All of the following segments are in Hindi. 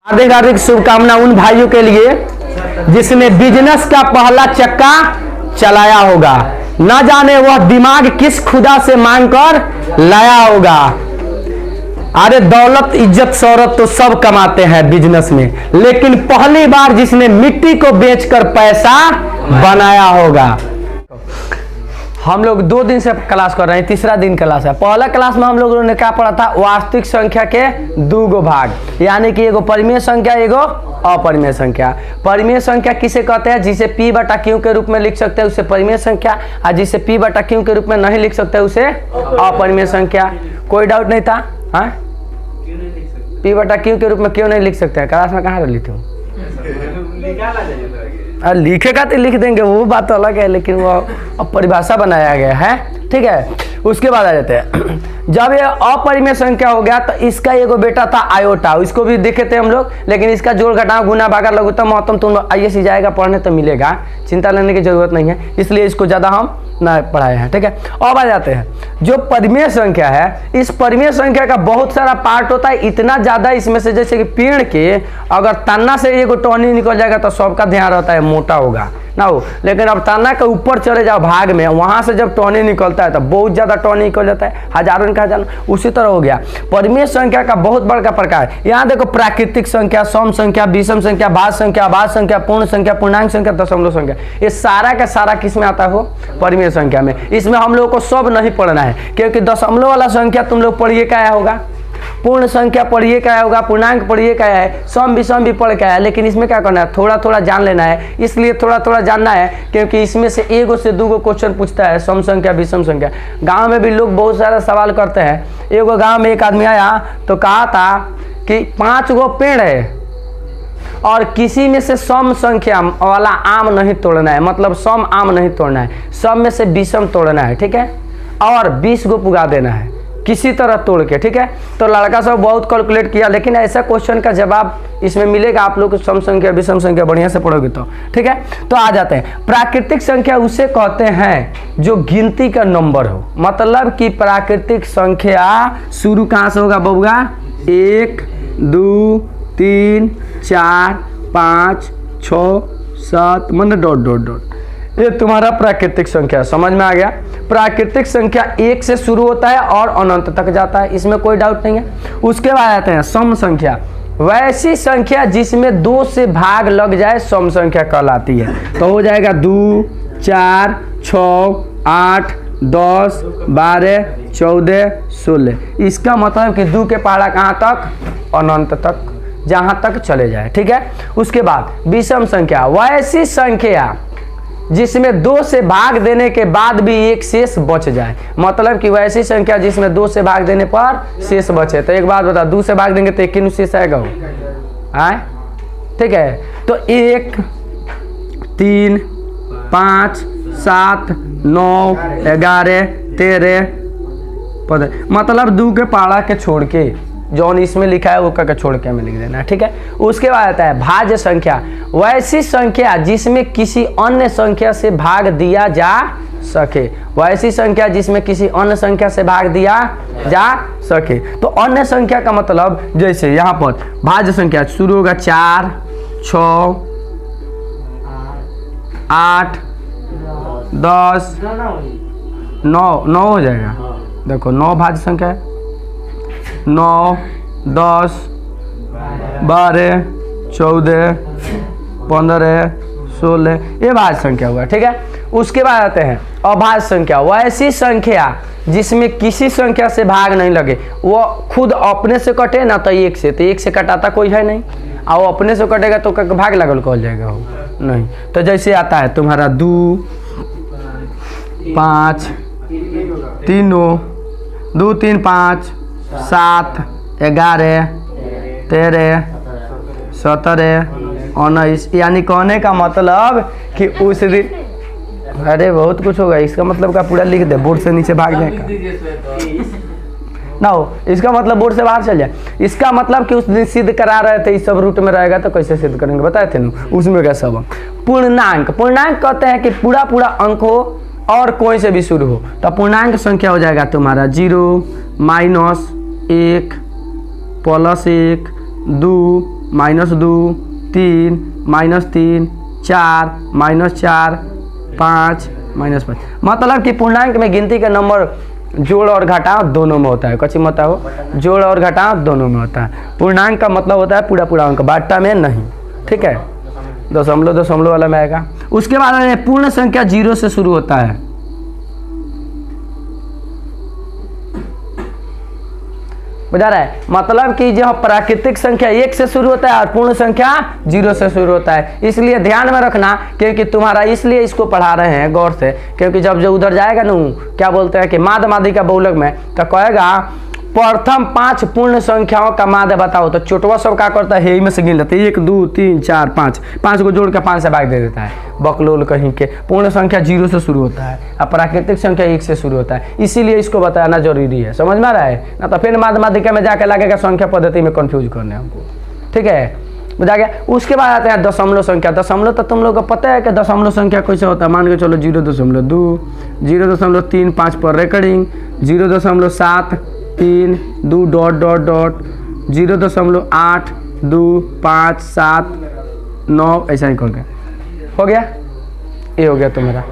हार्दिक हार्दिक शुभकामना उन भाइयों के लिए जिसने बिजनेस का पहला चक्का चलाया होगा। न जाने वह दिमाग किस खुदा से मांगकर लाया होगा। अरे दौलत इज्जत शौहरत तो सब कमाते हैं बिजनेस में, लेकिन पहली बार जिसने मिट्टी को बेचकर पैसा बनाया होगा। हम लोग 2 दिन से क्लास कर रहे हैं, तीसरा दिन क्लास है। पहला क्लास में हम लोगों ने क्या पढ़ा था? वास्तविक संख्या के 2 भाग, यानी कि एगो परिमेय संख्या एगो अपरिमेय संख्या। परिमेय संख्या किसे कहते हैं? जिसे p बटा q के रूप में लिख सकते हैं उसे परिमेय संख्या, और जिसे p बटा q के रूप में नहीं लिख सकते उसे अपरिमेय संख्या। कोई डाउट नहीं था? हाँ, p बटा q के रूप में क्यों नहीं लिख सकते? क्लास में कहाँ लिखे हो? लिखेगा तो लिख देंगे, वो बात तो अलग है, लेकिन वो अब परिभाषा बनाया गया है। ठीक है, उसके बाद आ जाते हैं। जब ये अपरिमेय संख्या हो गया तो इसका एगो बेटा था आयोटा, इसको भी देखे थे हम लोग, लेकिन इसका जोड़ घटाव गुना भागा लघुत्तम महत्तम तुम आईएससी जाएगा पढ़ने तो मिलेगा, चिंता लेने की जरूरत नहीं है, इसलिए इसको ज्यादा हम ना पढ़ाए हैं। ठीक है, अब आ जाते हैं जो परिमेय संख्या है। इस परिमेय संख्या का बहुत सारा पार्ट होता है, इतना ज्यादा इसमें से, जैसे कि पेड़ के अगर तना से एगो टहनी निकल जाएगा तो सबका ध्यान रहता है मोटा होगा ना हो, लेकिन अब तना के ऊपर चले जाओ भाग में, वहां से जब टहनी निकलता है तो बहुत ज्यादा टहनी निकल जाता है, हजारों का हजार। उसी तरह हो गया परिमेय संख्या का बहुत बड़ा प्रकार। यहाँ देखो प्राकृतिक संख्या, सम संख्या, विषम संख्या, भाज्य संख्या, अभाज्य संख्या, पूर्ण संख्या, पूर्णांक संख्या, दशमलव संख्या, ये सारा का सारा किस में आता हो? परिमेय संख्या में। इसमें हम लोग को सब नहीं पढ़ना है, क्योंकि दशमलव वाला संख्या तुम लोग पढ़िए क्या होगा, पूर्ण संख्या पढ़िए क्या होगा, पूर्णांक पढ़िए क्या है, सम विषम भी पढ़ क्या है, लेकिन इसमें क्या करना है? थोड़ा थोड़ा जान लेना है। इसलिए थोड़ा थोड़ा जानना है क्योंकि इसमें से एगो से 2 क्वेश्चन पूछता है, सम संख्या विषम संख्या। गांव में भी लोग बहुत सारा सवाल करते हैं। एगो गांव में एक आदमी आया तो कहा था कि 5 गो पेड़ है और किसी में से सम संख्या वाला आम नहीं तोड़ना है, मतलब सम आम नहीं तोड़ना है, सम में से विषम तोड़ना है। ठीक है, और 20 गो पुगा देना है किसी तरह तोड़ के। ठीक है, तो लड़का सब बहुत कैलकुलेट किया, लेकिन ऐसा क्वेश्चन का जवाब इसमें मिलेगा आप लोग को, सम संख्या विषम संख्या बढ़िया से पढ़ोगे तो। ठीक है, तो आ जाते हैं। प्राकृतिक संख्या उसे कहते हैं जो गिनती का नंबर हो, मतलब कि प्राकृतिक संख्या शुरू कहाँ से होगा बबुआ? 1 2 3 4 5 6 7 मतलब डॉट डॉट डॉट, ये तुम्हारा प्राकृतिक संख्या। समझ में आ गया? प्राकृतिक संख्या 1 से शुरू होता है और अनंत तक जाता है, इसमें कोई डाउट नहीं है। उसके बाद आते हैं सम संख्या। वैसी संख्या जिसमें 2 से भाग लग जाए सम संख्या कहलाती है। तो हो जाएगा 2 4 6 8 10 12 14 16। इसका मतलब कि 2 के पहाड़ा कहाँ तक? अनंत तक, जहां तक चले जाए। ठीक है, उसके बाद विषम संख्या। वैसी संख्या जिसमें 2 से भाग देने के बाद भी एक शेष बच जाए, मतलब कि वैसी संख्या जिसमें 2 से भाग देने पर शेष बचे। तो एक बात बता, 2 से भाग देंगे तो 1 शेष आएगा वो, आए? ठीक है, तो 1 3 5 7 9 11 13 15, मतलब 2 के पहाड़ा के छोड़ के जौन इसमें लिखा है वो का छोड़ के हमें लिख देना है। ठीक है, उसके बाद आता है भाज्य संख्या। वैसी संख्या जिसमें किसी अन्य संख्या से भाग दिया जा सके, वैसी संख्या जिसमें किसी अन्य संख्या से भाग दिया जा सके। तो अन्य संख्या का मतलब जैसे यहाँ पर भाज्य संख्या शुरू होगा 4 6 8 10 9 हो जाएगा। देखो 9 भाज्य संख्या है, 9 10 12 14 15 16, ये भाज्य संख्या हुआ। ठीक है, उसके बाद आते हैं अभाज्य संख्या। वैसी संख्या जिसमें किसी संख्या से भाग नहीं लगे, वो खुद अपने से कटे ना तो 1 से, तो 1 से कटाता कोई है नहीं, और वो अपने से कटेगा तो भाग लगल कहल जाएगा हो नहीं। तो जैसे आता है तुम्हारा 2 5 2 3 5 7 11 13 17 19, यानी कहने का मतलब कि उस दिन, अरे बहुत कुछ होगा, इसका मतलब का पूरा लिख दे, बोर्ड से नीचे भागने का ना हो, इसका मतलब बोर्ड से बाहर चल जाए। इसका मतलब कि उस दिन सिद्ध करा रहे थे, इस सब रूट में रहेगा तो कैसे सिद्ध करेंगे बताए थे ना, उसमें का सब। पूर्णांक, पूर्णांक कहते हैं कि पूरा पूरा अंक हो और कोई से भी शुरू हो, तो पूर्णांक संख्या हो जाएगा तुम्हारा 0 -1 +1 2 -2 3 -3 4 -4 5 -5। मतलब कि पूर्णांक में गिनती का नंबर जोड़ और घटाव दोनों में होता है। कच्ची में होता है जोड़ और घटाव दोनों में होता है। पूर्णांक का मतलब होता है पूरा पूरा अंक, बाटा में नहीं। ठीक है, दशमलव दशमलव वाला में आएगा। उसके बाद पूर्ण संख्या 0 से शुरू होता है। बुझा रहा है, मतलब कि जो प्राकृतिक संख्या 1 से शुरू होता है और पूर्ण संख्या 0 से शुरू होता है। इसलिए ध्यान में रखना, क्योंकि तुम्हारा इसलिए इसको पढ़ा रहे हैं गौर से, क्योंकि जब जो उधर जाएगा ना क्या बोलते हैं कि माद मादिका बहुलक में, तो कहेगा प्रथम 5 पूर्ण संख्याओं का माध्य बताओ। तो छोटवा सब क्या करता है, में से गिन लेते हैं 1 2 3 4 5, 5 को जोड़ के 5 से भाग दे देता है। बकलोल कहीं के पूर्ण संख्या 0 से शुरू होता है और प्राकृतिक संख्या 1 से शुरू होता है। इसीलिए इसको बताना जरूरी है। समझ में आ रहा है ना? तो फिर माध्य माध्यिका में जाके लगेगा संख्या पद्धति में कंफ्यूज करने हमको। ठीक है, बुझा गया। उसके बाद आते हैं दशमलव संख्या। दशमलव तो तुम लोग को पता है कि दशमलव संख्या कैसे होता है। मान के चलो 0.2 0.35 पर रिकॉर्डिंग 0.7 3 2 डॉट डॉट डॉट 0.8 2 5 7 9 ऐसा ही करके हो गया। ये हो गया तुम्हारा,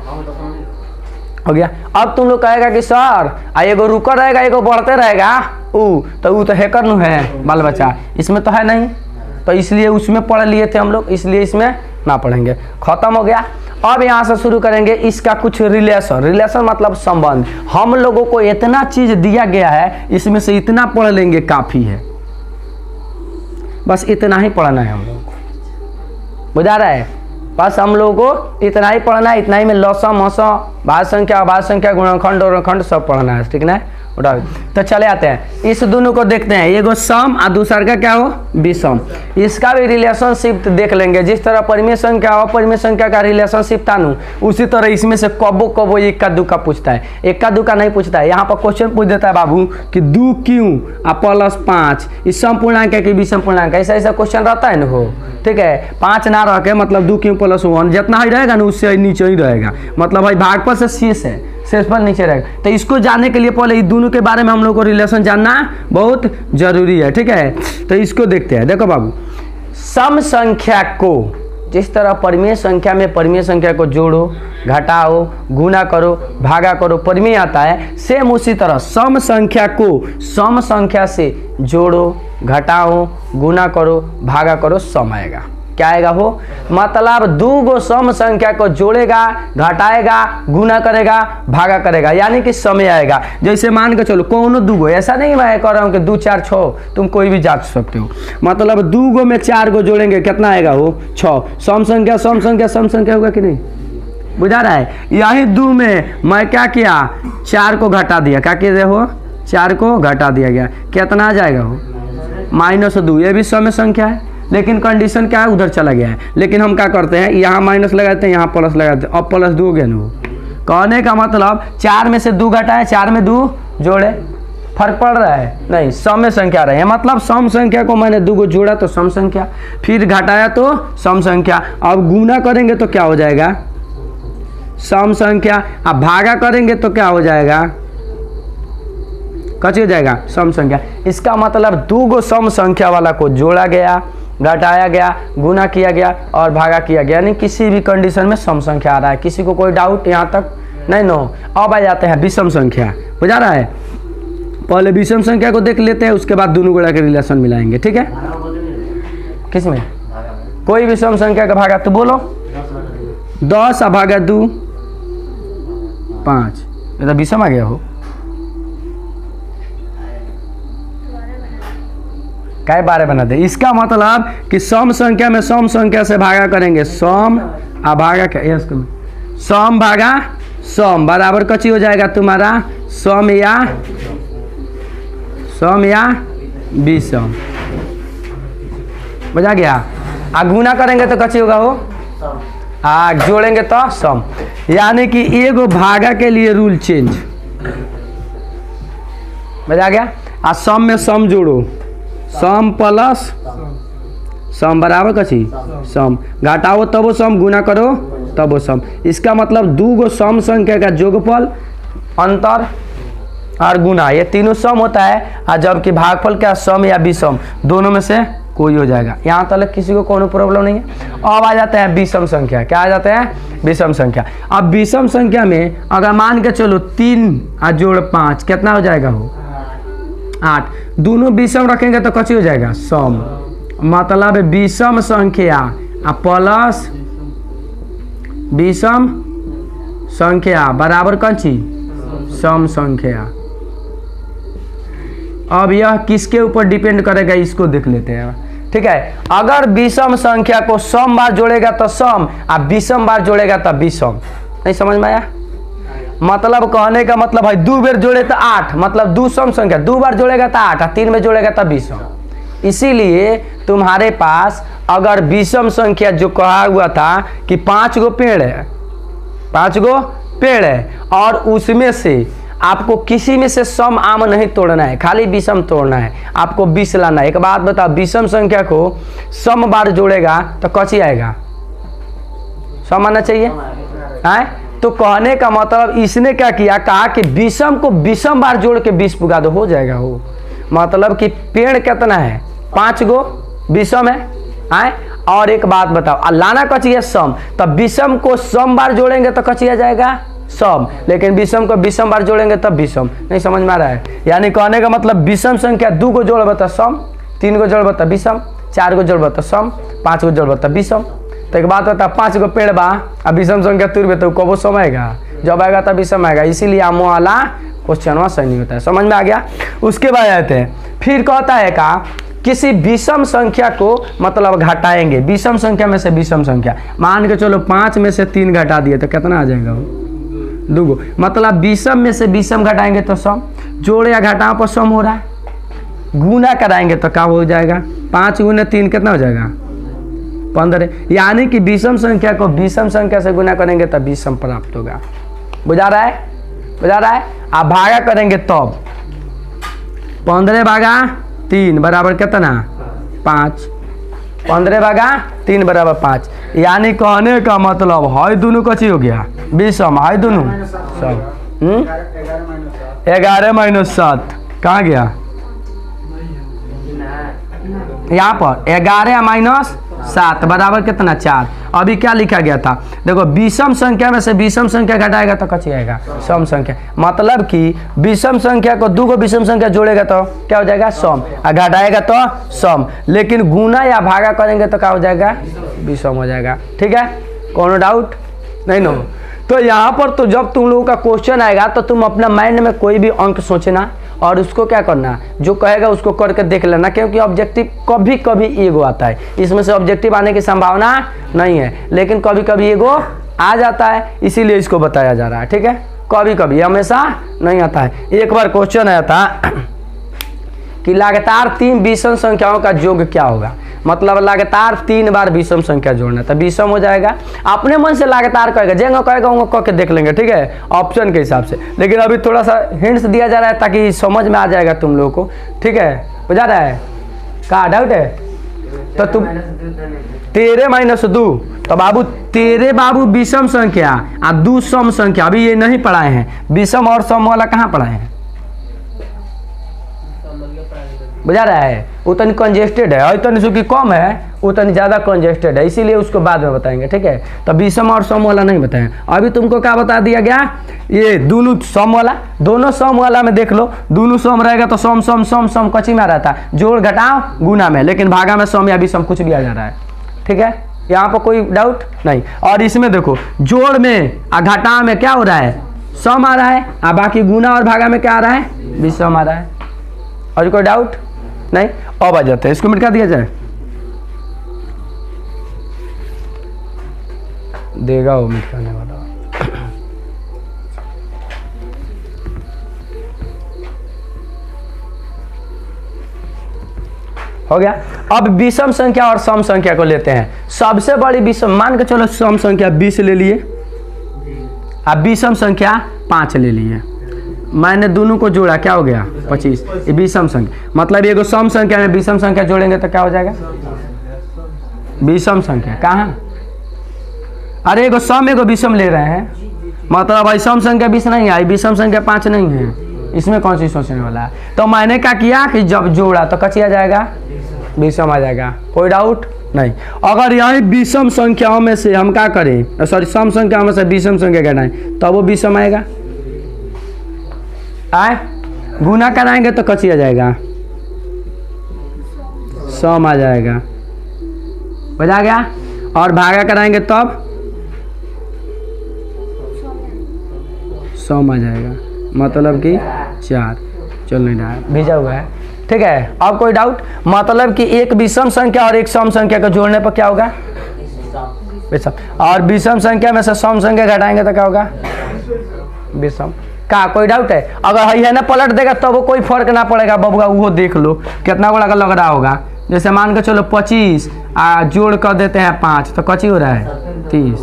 हो गया। अब तुम लोग कहेगा कि सर एगो रुका रहेगा एगो बढ़ते रहेगा, तो हैकर नु है बाल बच्चा, इसमें तो है नहीं, तो इसलिए उसमें पढ़ लिए थे हम लोग, इसलिए इसमें ना पढ़ेंगे। खत्म हो गया। अब यहाँ से शुरू करेंगे इसका कुछ रिलेशन। रिलेशन मतलब संबंध। हम लोगों को इतना चीज दिया गया है, इसमें से इतना पढ़ लेंगे काफी है, बस इतना ही पढ़ना है हम लोगों को। बुझा रहा है? बस हम लोगों को इतना ही पढ़ना है। इतना ही में लसम हसम भाज्य संख्या गुणनखंड और खंड सब पढ़ना है। ठीक ना? तो चले आते हैं, इस दोनों को देखते हैं। एगो सम और दूसरा का क्या हो, विषम। इसका भी रिलेशनशिप देख लेंगे। जिस तरह परिमेय संख्या और अपरिमेय संख्या का रिलेशनशिप था ना, उसी तरह इसमें से कबो कबो इक्का दुक्का पूछता है, इक्का दुक्का नहीं पूछता है। यहाँ पर क्वेश्चन पूछ देता है बाबू कि 2 क्यों प्लस 5 इस सम पूर्णांक है कि विषम पूर्णांक है, ऐसा ऐसा क्वेश्चन रहता है ना हो। ठीक है, 5 ना रह के मतलब 2 क्यों प्लस 1 जितना ही रहेगा ना उससे नीचे ही रहेगा, मतलब भाई भागफल से शेष है, शेष पर नीचे रहेगा। तो इसको जानने के लिए पहले इस दोनों के बारे में हम लोग को रिलेशन जानना बहुत जरूरी है। ठीक है, तो इसको देखते हैं। देखो बाबू, सम संख्या को जिस तरह परिमेय संख्या में परिमेय संख्या को जोड़ो, घटाओ, गुना करो, भागा करो, परिमेय आता है, सेम उसी तरह सम संख्या को सम संख्या से जोड़ो, घटाओ, गुना करो, भागा करो, सम आएगा। क्या आएगा हो, मतलब 2 गो सम संख्या को जोड़ेगा, घटाएगा, गुना करेगा, भागा करेगा, यानी कि समय आएगा। जैसे मान के चलो कौनो 2 गो, ऐसा नहीं मैं कह रहा हूँ कि 2 4 6, तुम कोई भी जांच सकते हो। मतलब 2 गो में 4 गो जोड़ेंगे, कितना आएगा हो, 6। सम संख्या होगा कि नहीं? बुझा रहा है? यही 2 में मैं क्या किया, 4 को घटा दिया। क्या किया हो, 4 को घटा दिया गया, कितना आ जाएगा हो, -2। ये भी सम संख्या है, लेकिन कंडीशन क्या है, उधर चला गया है। लेकिन हम क्या करते हैं, यहाँ माइनस लगाते हैं, यहाँ प्लस लगाते हैं, अब +2 हो गया ना। कहने का मतलब 4 में से 2 घटाए, 4 में 2 जोड़े, फर्क पड़ रहा है? नहीं, सम में संख्या रहे, मतलब सम संख्या को मैंने 2 को जोड़ा तो सम संख्या, फिर घटाया तो सम संख्या। अब गुना करेंगे तो क्या हो जाएगा, सम संख्या। अब भागा करेंगे तो क्या हो जाएगा, कच हो जाएगा, सम संख्या। इसका मतलब 2 गो सम संख्या वाला को जोड़ा गया, घटाया गया, गुना किया गया और भागा किया गया, यानी किसी भी कंडीशन में सम संख्या आ रहा है। किसी को कोई डाउट यहाँ तक नहीं नो? अब आ जाते हैं विषम संख्या। बुझा रहा है? पहले विषम संख्या को देख लेते हैं, उसके बाद दोनों गुणा के रिलेशन मिलाएंगे। ठीक है, किसमें कोई विषम संख्या का भागा तो बोलो, 10 भागा 2 5, ये तो विषम आ गया हो। क्या 12 बना दे? इसका मतलब कि सम संख्या में सम संख्या से भागा करेंगे, सम भागा क्या, यस सम भागा सम बराबर कची हो जाएगा तुम्हारा, सम या विषम। बुझा गया? गुना करेंगे तो कची होगा हो, जोड़ेंगे तो सम, यानी कि एगो भागा के लिए रूल चेंज। बुझा गया? सम में सम जोड़ो, सम प्लस सम बराबर कची सम, घटाओ तब सम, गुना करो तब सम। इसका मतलब 2 गो सम संख्या का जोगफल, अंतर और गुना, ये तीनों सम होता है। और जबकि भागफल क्या, सम या विषम, दोनों में से कोई हो जाएगा। यहाँ तक किसी को कोनो प्रॉब्लम नहीं है। अब आ जाता है विषम संख्या। क्या आ जाता है? विषम संख्या। अब विषम संख्या में अगर मान के चलो 3 और जोड़ 5 कितना हो जाएगा? वो 8। दोनों विषम रखेंगे तो कची हो जाएगा? सम। मतलब विषम संख्या प्लस विषम संख्या बराबर कौन-सी? सम संख्या। अब यह किसके ऊपर डिपेंड करेगा इसको देख लेते हैं। ठीक है, अगर विषम संख्या को सम बार जोड़ेगा तो सम और विषम बार जोड़ेगा तो विषम। नहीं समझ में आया? मतलब कहने का मतलब है 2 बार जोड़े तो 8, मतलब 2 सम संख्या 2 बार जोड़ेगा तो 8 और 3 बार जोड़ेगा तो विषम। इसीलिए तुम्हारे पास अगर विषम संख्या जो कहा हुआ था कि 5 गो पेड़ है, 5 गो पेड़ है और उसमें से आपको किसी में से सम आम नहीं तोड़ना है, खाली विषम तोड़ना है, आपको 20 लाना है। एक बात बताओ, विषम संख्या को सम बार जोड़ेगा तो कौची आएगा? सम आना चाहिए है। तो कहने का मतलब इसने क्या किया, कहा कि विषम को विषम बार जोड़ के 20 पुगा दो, हो जाएगा। हो मतलब कि पेड़ कितना है? 5 गो विषम है। और एक बात बताओ, लाना कची है? सम। तब विषम को सम बार जोड़ेंगे तो कची आ जाएगा? सम। लेकिन विषम को विषम बार जोड़ेंगे तब विषम। नहीं समझ में आ रहा है? यानी कहने का मतलब विषम संख्या 2 को जोड़ब तो सम, 3 को जोड़ब तो विषम, 4 को जोड़ब तो सम, 5 को जोड़ब तो विषम। तो एक बात बता, 5 गो पेड़ बा अब विषम संख्या तुरबे तो कबो सम आएगा, जब आएगा तब विषम आएगा। इसीलिए आमो वाला क्वेश्चन सही नहीं होता है। समझ में आ गया? उसके बाद आते हैं, फिर कहता है का किसी विषम संख्या को मतलब घटाएंगे। विषम संख्या में से विषम संख्या मान के चलो 5 में से 3 घटा दिए तो कितना आ जाएगा? वो 2 गो। मतलब विषम में से विषम घटाएंगे तो सम, जोड़े या घटाओ पर सम हो रहा है। गुना कराएंगे तो क्या हो जाएगा? 5 गुना 3 कितना हो जाएगा? 15। यानी कि विषम संख्या को विषम संख्या से गुना करेंगे तब विषम प्राप्त होगा। बुझा रहा है? बुझा रहा है? आप भागा करेंगे तब 15 भागा 3 बराबर कितना? 5। 15 भागा 3 बराबर 5। यानी कहने का मतलब है दोनों कची हो गया? विषम। है दोनों सब। 11 - 7 कहाँ गया? यहाँ पर 11 - 7 बराबर कितना? 4। अभी क्या लिखा गया था? देखो, विषम संख्या में से विषम संख्या घटाएगा तो कची आएगा? सम संख्या। मतलब कि विषम संख्या को 2 को विषम संख्या जोड़ेगा तो क्या हो जाएगा? सम, और घटाएगा तो सम। लेकिन गुना या भागा करेंगे तो क्या हो जाएगा? विषम हो जाएगा। ठीक है, कोनो डाउट नहीं नो? तो यहाँ पर तो जब तुम लोगों का क्वेश्चन आएगा तो तुम अपना माइंड में कोई भी अंक सोचना और उसको क्या करना, जो कहेगा उसको करके देख लेना, क्योंकि ऑब्जेक्टिव कभी कभी ईगो आता है। इसमें से ऑब्जेक्टिव आने की संभावना नहीं है, लेकिन कभी कभी ईगो आ जाता है, इसीलिए इसको बताया जा रहा है। ठीक है, कभी कभी, हमेशा नहीं आता है। एक बार क्वेश्चन आया था कि लगातार 3 विषम संख्याओं का योग क्या होगा। मतलब लगातार 3 बार विषम संख्या जोड़ना तो विषम हो जाएगा। अपने मन से लगातार कहेगा, जेंगा कहेगा वो कह के देख लेंगे। ठीक है, ऑप्शन के हिसाब से। लेकिन अभी थोड़ा सा हिंट्स दिया जा रहा है ताकि समझ में आ जाएगा तुम लोगों को। ठीक है, हो जा रहा है? क्या डाउट है? तो तुम 13 - 2 तो बाबू 13 बाबू विषम संख्या और 2 सम संख्या। अभी ये नहीं पढ़ाए हैं, विषम और सम वाला कहाँ पढ़ाए हैं? बुझा रहा है? उतनी कंजेस्टेड है, उतनी चूंकि कम है उतनी ज़्यादा कंजेस्टेड है, इसीलिए उसको बाद में बताएंगे। ठीक है, तो विषम और सम वाला नहीं बताएं। अभी तुमको क्या बता दिया गया? ये दोनों सम वाला, दोनों सम वाला में देख लो, दोनों सम रहेगा तो सम सम सम सम कची में आ रहा था, जोड़ घटाओ गुना में, लेकिन भागा में सम या विषम कुछ भी आ जा रहा है। ठीक है, यहाँ पर कोई डाउट नहीं। और इसमें देखो, जोड़ में और घटाव में क्या हो रहा है? सम आ रहा है, और बाकी गुना और भागा में क्या आ रहा है? विषम आ रहा है। और कोई डाउट नहीं? अब आ जाते हैं, इसको मिटा दिया जाए, देगा वो मिटाने वाला। हो गया। अब विषम संख्या और सम संख्या को लेते हैं। सबसे बड़ी विषम, मान के चलो सम संख्या 20 ले लिए, अब विषम संख्या 5 ले लिए, मैंने दोनों को जोड़ा, क्या हो गया? 25। ये विषम संख्या। मतलब एगो सम संख्या में विषम संख्या जोड़ेंगे तो क्या हो जाएगा? विषम संख्या। कहाँ? अरे एगो सम एगो विषम ले रहे हैं, मतलब भाई सम संख्या 20 नहीं है, विषम संख्या 5 नहीं है, इसमें कौन सी सोचने वाला है? तो मैंने क्या किया कि जब जोड़ा तो कची आ जाएगा? विषम आ जाएगा, कोई डाउट नहीं। अगर यही विषम संख्याओं में से हम क्या करें, सॉरी सम संख्याओं में से विषम संख्या घटाएं तब वो विषम आएगा। आए गुना कराएंगे तो कची आ जाएगा, सम आ जाएगा, बजा गया। और भागा कराएंगे तब सम आ जाएगा, मतलब कि 4। चल नहीं रहा है, भेजा हुआ है, ठीक है। अब कोई डाउट, मतलब कि एक विषम संख्या और एक सम संख्या को जोड़ने पर क्या होगा, विषम। और विषम संख्या में से सम संख्या घटाएंगे तो क्या होगा, विषम। का कोई डाउट है? अगर है ना पलट देगा तब वो कोई फर्क ना पड़ेगा बबुआ, वो देख लो कितना बड़ा लग रहा होगा। जैसे मान के चलो 25 जोड़ कर देते हैं 5 तो कची हो रहा है 30,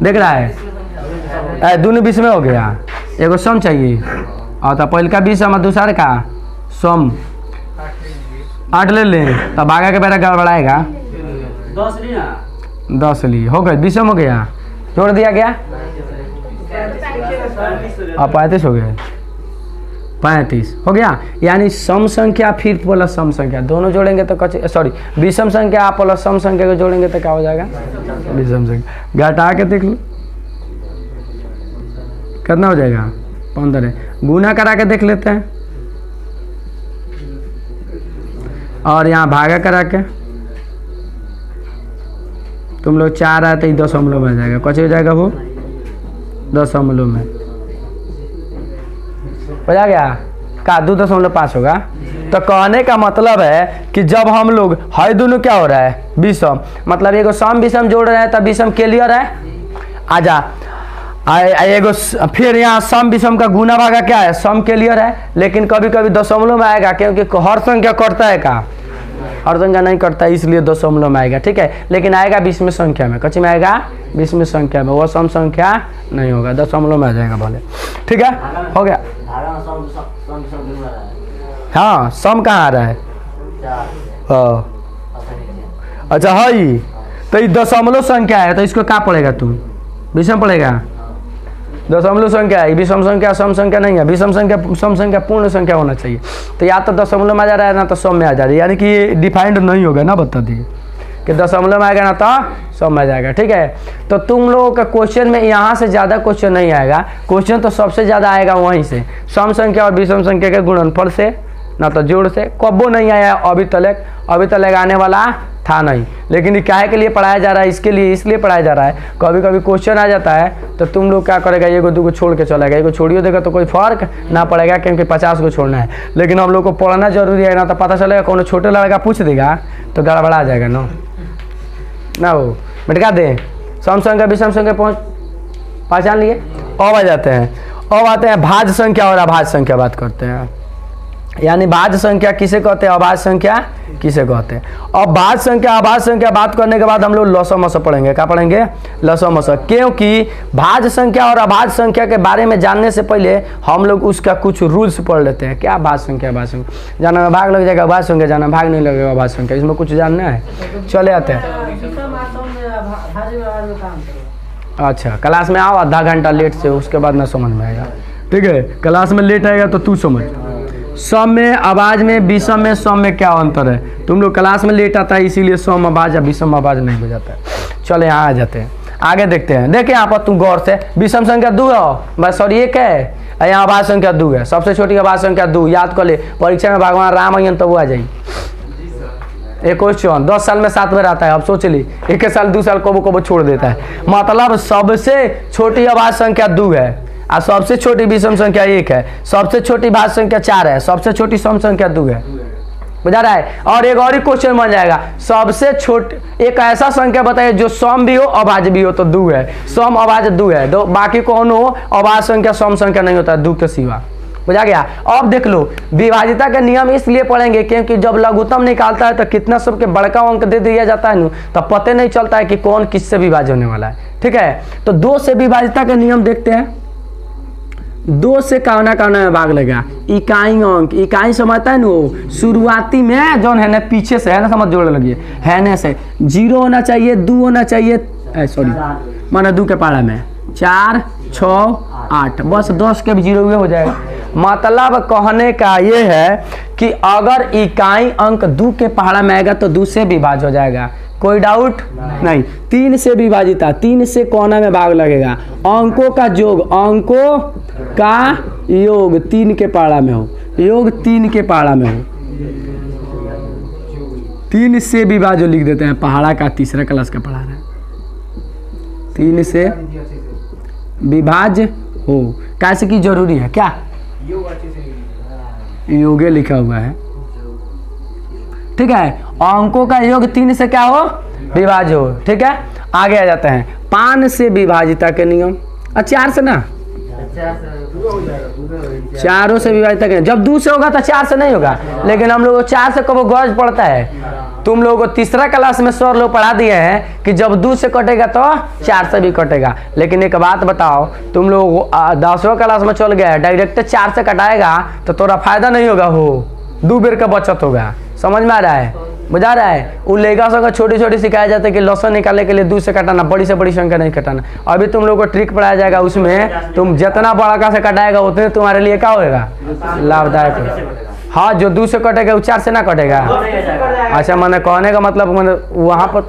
देख रहा है, दोनों बीच में हो गया। एगो सम चाहिए और तो पहले का विषम और दूसरा का सम, 8 ले लें तब आगे के बेरा गड़बड़ाएगा, 10 ली हो गए, विषम हो गया, जोड़ दिया गया, अब 35 हो गए, 35 हो गया। यानी सम संख्या फिर प्लस सम संख्या दोनों जोड़ेंगे तो सॉरी विषम संख्या प्लस सम संख्या को जोड़ेंगे तो क्या हो जाएगा, विषम संख्या। घटा के देख लो कितना हो जाएगा, 15। गुना करा के देख लेते हैं और यहाँ भागा करा के तुम लोग 4 आए तो 10 में आ जाएगा, कैसे हो जाएगा वो 10 में हो गया का 2.5 होगा। तो कहने का मतलब है कि जब हम लोग है दोनों क्या हो रहा है विषम, मतलब एगो सम विषम जोड़ रहे हैं तब विषम क्लियर है। आजा एगो फिर यहाँ सम विषम का गुना भागा क्या है, सम क्लियर है, लेकिन कभी कभी दशमलव में आएगा क्योंकि हर संख्या करता है का, हर संख्या नहीं करता है इसलिए दशमलव में आएगा, ठीक है। लेकिन आएगा विषम संख्या में, कच्ची में आएगा विषम संख्या में, वो सम संख्या नहीं होगा, दशमलव में आ जाएगा भले, ठीक है। हो गया, हाँ सम कहाँ आ रहा है, अच्छा है तो ये दशमलव संख्या है तो इसको क्या पड़ेगा, तुम विषम पड़ेगा, दशमलव संख्या है, विषम संख्या सम संख्या नहीं है, विषम संख्या सम संख्या पूर्ण संख्या होना चाहिए। तो या तो दशमलव में आ जा रहा है ना तो सम में आ जा रहा है, यानी कि ये डिफाइंड नहीं होगा ना, बता दिए कि दशमलव में आएगा ना तो सम में आ जाएगा, ठीक है। तो तुम लोगों का क्वेश्चन में यहाँ से ज़्यादा क्वेश्चन नहीं आएगा, क्वेश्चन तो सबसे ज़्यादा आएगा वहीं से, सम संख्या और विषम संख्या के गुणनफल से, ना तो जोड़ से। कब्बो नहीं आया अभी तक आने वाला था नहीं, लेकिन ये काहे के लिए पढ़ाया जा रहा है, इसके लिए इसलिए पढ़ाया जा रहा है। कभी कभी क्वेश्चन आ जाता है तो तुम लोग क्या करेगा, एगो दूगो छोड़ के चलेगा, एगो छोड़ियो देगा तो कोई फर्क ना पड़ेगा क्योंकि 50 को छोड़ना है। लेकिन हम लोग को पढ़ना जरूरी है ना, तो पता चलेगा कौन छोटे लड़का पूछ देगा तो गड़बड़ा जाएगा ना वो मिटका दे। सम संख्या विषम संख्या पहचान लिए। अब आ जाते हैं, अब आते हैं भाज्य संख्या और अभाज्य संख्या बात करते हैं। यानी भाज्य संख्या किसे कहते हैं, अभाज्य संख्या किसे कहते हैं। अब भाज्य संख्या अभाज्य संख्या बात करने के बाद हम लोग लसम मसम पढ़ेंगे, क्या पढ़ेंगे, लसम मसम, क्योंकि भाज्य संख्या और अभाज्य संख्या के बारे में जानने से पहले हम लोग उसका कुछ रूल्स पढ़ लेते हैं। क्या भाज्य संख्या, अभाज्य संख्या जाना में भाग लग जाएगा, अभाज्य संख्या जाना भाग नहीं लगेगा, अभाज्य संख्या इसमें कुछ जानना है, चले आते हैं। अच्छा क्लास में आओ, आधा घंटा लेट से, उसके बाद ना समझ में आएगा, ठीक है। क्लास में लेट आएगा तो तू समझ। सम में, आवाज में, विषम में, सम में क्या अंतर है। तुम लोग क्लास में लेट आता है इसीलिए सम आवाज या विषम आवाज नहीं हो जाता है। चलो यहाँ आ जाते हैं, आगे देखते हैं। देखिए यहाँ पर तुम गौर से, विषम संख्या 2 है, बस सॉरी 1 है, यहाँ आवाज संख्या 2 है, सबसे छोटी आवाज संख्या 2, याद कर ले, परीक्षा में भगवान राम आयन तो वो आ जाए। एक क्वेश्चन 10 साल में 7 बार आता है, अब सोच ली, 1 साल 2 साल को छोड़ देता है। मतलब सबसे छोटी आवाज संख्या 2 है और सबसे छोटी विषम संख्या 1 है, सबसे छोटी भाज्य संख्या 4 है, सबसे छोटी सम संख्या 2 है, बुझा रहा है। और एक और ही क्वेश्चन बन जाएगा, सबसे छोटी एक ऐसा संख्या बताइए जो सम भी हो अभाज्य भी हो, तो 2 है, सम अभाज्य 2 है, तो बाकी कौन हो, अभाज्य संख्या सम संख्या नहीं होता है 2 के सिवा, बुझा गया। अब देख लो, विभाजिता के नियम इसलिए पढ़ेंगे क्योंकि जब लघुत्तम निकालता है तो कितना सबके बड़का अंक दे दिया जाता है, तब पता नहीं चलता है कि कौन किससे विभाज्य होने वाला है, ठीक है। तो 2 से विभाजिता के नियम देखते हैं। 2 से कावना में भाग लगा, इकाई अंक, इकाई समझता है ना, शुरुआती में जो है ना पीछे से है ना, समझ जोड़ने लगी है ना, से 0 होना चाहिए, 2 होना चाहिए, सॉरी माना 2 के पारा में 4 6 8, बस 10 के भी 0 हो जाएगा। मतलब कहने का ये है कि अगर इकाई अंक 2 के पहाड़ा में आएगा तो 2 से विभाज्य हो जाएगा, कोई डाउट नहीं। 3 से विभाजित है, 3 से कोना में भाग लगेगा, अंकों का योग, अंकों का योग 3 के पहाड़ा में हो, योग 3 के पहाड़ा में हो, 3 से विभाज्य लिख देते हैं, पहाड़ा का तीसरा क्लास का पढ़ा रहा है, 3 से विभाज्य हो, कैसे की जरूरी है क्या, योगे लिखा हुआ है, ठीक है। अंकों का योग 3 से क्या हो, विभाज्य हो, ठीक है। आगे आ जाते हैं 5 से विभाजिता के नियम, 4 से ना, 4 से विभाजिता के, जब 2 से होगा तो 4 से नहीं होगा, लेकिन हम लोग को 4 से कब गौज पड़ता है, तुम लोगों को तीसरा क्लास में सर लोग पढ़ा दिए हैं कि जब 2 से कटेगा तो 4 से भी कटेगा। लेकिन एक बात बताओ, तुम लोग 10वां क्लास में चल गया डायरेक्ट 4 से कटाएगा तो थोड़ा फायदा नहीं होगा, हो 2 बेर का बचत होगा, समझ में आ रहा है, बुझा रहा है। वो लेगा संख्या छोटी छोटी सिखाया जाता है कि लसन निकालने के लिए 2 से कटाना, बड़ी से बड़ी संख्या नहीं कटाना। अभी तुम लोग को ट्रिक पढ़ाया जाएगा, उसमें तुम जितना बड़ा का से कटाएगा उतने तुम्हारे लिए क्या होगा, लाभदायक होगा। हाँ, जो 2 से कटेगा वो 4 से ना कटेगा। अच्छा, मैंने कहने का मतलब मैंने वहाँ पर,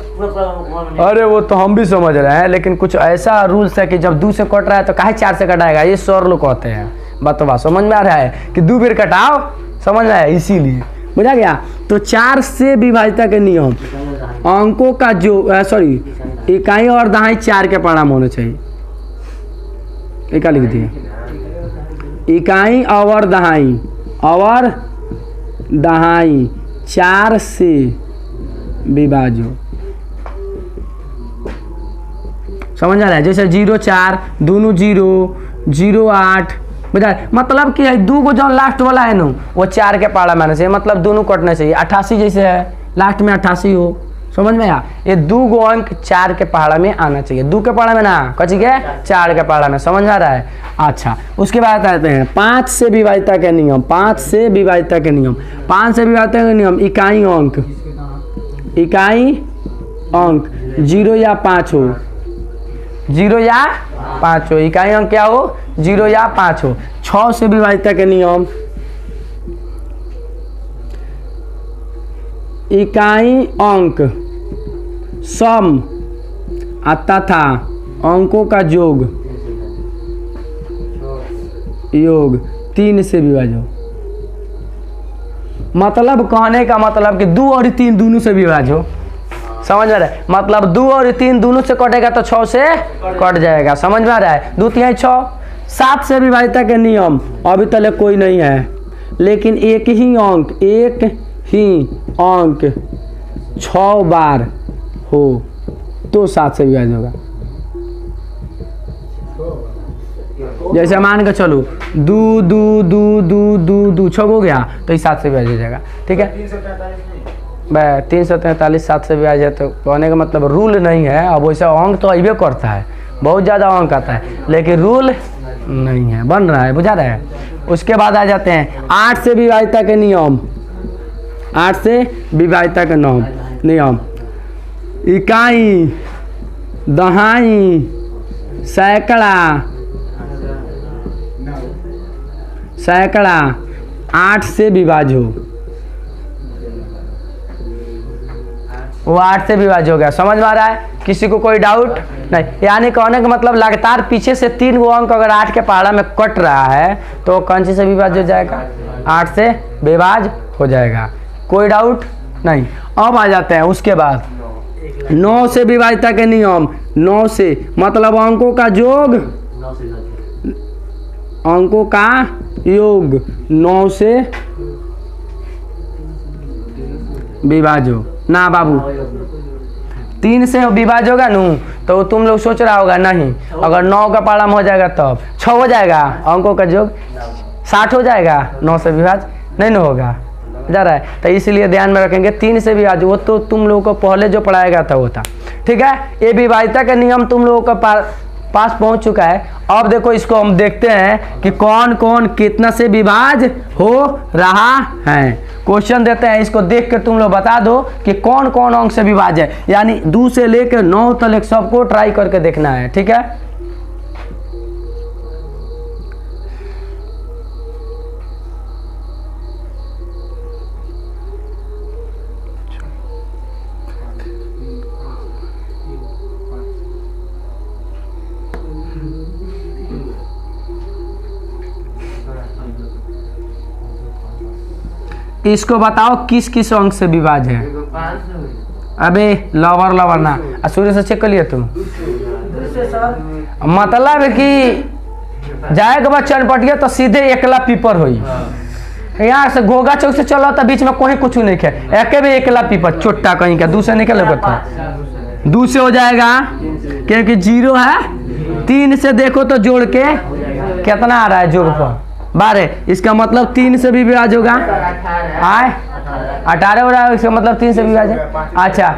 अरे वो तो हम भी समझ रहे हैं, लेकिन कुछ ऐसा रूल्स है कि जब 2 से कट रहा है तो काहे 4 से कटाएगा, ये सर लोग कहते हैं। बतवा समझ में आ रहा है कि 2 बेर कटाओ, समझ में आया, इसीलिए बुझा गया। तो 4 से विभाजिता के नियम, अंकों का जो सॉरी इकाई और दहाई 4 के पहाड़ा में होने चाहिए, एक लिख दिए, इकाई और दहाई 4 से विभाज्य, समझ आ रहा है। जैसे 0 4 दोनों 0 0 8, मतलब कि 2 को जो लास्ट वाला है ना वो 4 के पहाड़ा में आना चाहिए, मतलब दोनों कटना चाहिए। 88 जैसे है, लास्ट में 88 हो, समझ में आया। ये 2 गो अंक 4 के पहाड़ा में आना चाहिए, 2 के पहाड़ा में ना कच गया, 4 के पहाड़ा में, समझ आ रहा है। अच्छा, उसके बाद आते हैं 5 से विभाजिता के नियम, 5 से विभाजिता के नियम, 5 से विभाजिता के नियम, इकाई अंक 0 या 5 हो, 0 या 5 हो, इकाई अंक क्या हो, 0 या 5 हो। 6 से विभाजिता के नियम, इकाई अंक सम तथा अंकों का योग 3 से विभाज्य हो। मतलब कहने का मतलब कि 2 और 3 दोनों से विभाज्य हो, समझ में आ रहा है। मतलब 2 और 3 दोनों से कटेगा तो 6 से कट जाएगा, समझ में आ रहा है। 2 3 6। 7 से विभाजिता के नियम अभी तक कोई नहीं है, लेकिन एक ही अंक 6 बार हो तो 7 से विभाज्य होगा। जैसे मान के चलो 2 2 2 2 2 2 6 हो गया तो 7 से विभाज्य हो जाएगा, ठीक है। 343 7 से विभाज्य है, तो कहने का मतलब रूल नहीं है। अब वैसे अंक तो अबे करता है, बहुत ज़्यादा अंक आता है, लेकिन रूल नहीं है, बन रहा है, बुझा रहा है। उसके बाद आ जाते हैं 8 से विभाजिता के नियम, 8 से विभाजिता के नियम, इकाई दहाई सैकड़ा 8 से विभाज्य हो, वो 8 से विभाज्य हो गया, समझ में आ रहा है। किसी को कोई डाउट नहीं, यानी कहने का मतलब लगातार पीछे से 3 गो अंक अगर 8 के पहाड़ा में कट रहा है तो कौन सी से विभाज्य हो जाएगा, 8 से विभाज्य हो जाएगा, कोई डाउट नहीं। अब आ जाते हैं उसके बाद 9 से विभाजिता के नियम, 9 से मतलब अंकों का योग 9 से विभाज्य हो ना बाबू। 3 से विभाज्य होगा नू, तो तुम लोग सोच रहा होगा नहीं, अगर 9 का पहाड़ा में हो जाएगा तब 6 हो जाएगा, अंकों का योग 60 हो जाएगा, 9 से विभाज्य नहीं ना होगा, जा रहा है। तो इसलिए ध्यान में रखेंगे 3 से विभाज्य, वो तो तुम लोगों को पहले जो पढ़ाया गया था वो था, ठीक है। ये विभाजिता का नियम तुम लोगों का पास पहुंच चुका है। अब देखो इसको हम देखते हैं कि कौन कौन कितना से विभाज्य हो रहा है। क्वेश्चन देते हैं, इसको देख कर तुम लोग बता दो कि कौन कौन अंक से विभाज्य है, यानी 2 से लेकर 9 तक सबको ट्राई करके देखना है, ठीक है। इसको बताओ किस किस अंक से विभाज्य है। अबे लवर ना, सूर्य से चेक कर लिया तुम। मतलब है कि जाएगा बाद चनपटिया तो सीधे एकला पीपर हुई। यहाँ से घोगा चौक से चलो तो बीच में कोई कुछ नहीं खे, एक भी एकला पीपर चोट्टा कहीं का दूसरे निकल करता दूसरे हो जाएगा क्योंकि 0 है। 3 से देखो तो जोड़ के कितना आ रहा है जोड़ पर 12, इसका मतलब 3 से भी विभाज्य होगा। आए 18 हो रहा है, इसका मतलब 3 से विभाज्य। अच्छा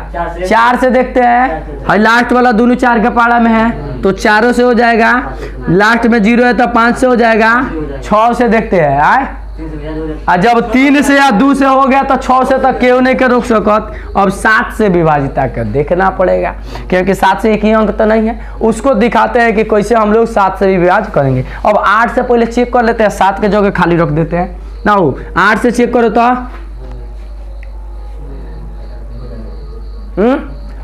4 से देखते हैं, और लास्ट वाला दोनों 4 के पाड़ा में है तो 4 से हो जाएगा। लास्ट में 0 है तो 5 से हो जाएगा। 6 से देखते हैं, आए और जब 3 से या 2 से हो गया तो 6 से तक क्यों नहीं कर रोक सकत। अब 7 से विभाजित कर देखना पड़ेगा क्योंकि 7 से एक ही अंक तो नहीं है। उसको दिखाते हैं कि कैसे हम लोग 7 से विभाज्य करेंगे। अब 8 से पहले चेक कर लेते हैं, 7 के जगह खाली रख देते हैं ना। 8 से चेक करो तो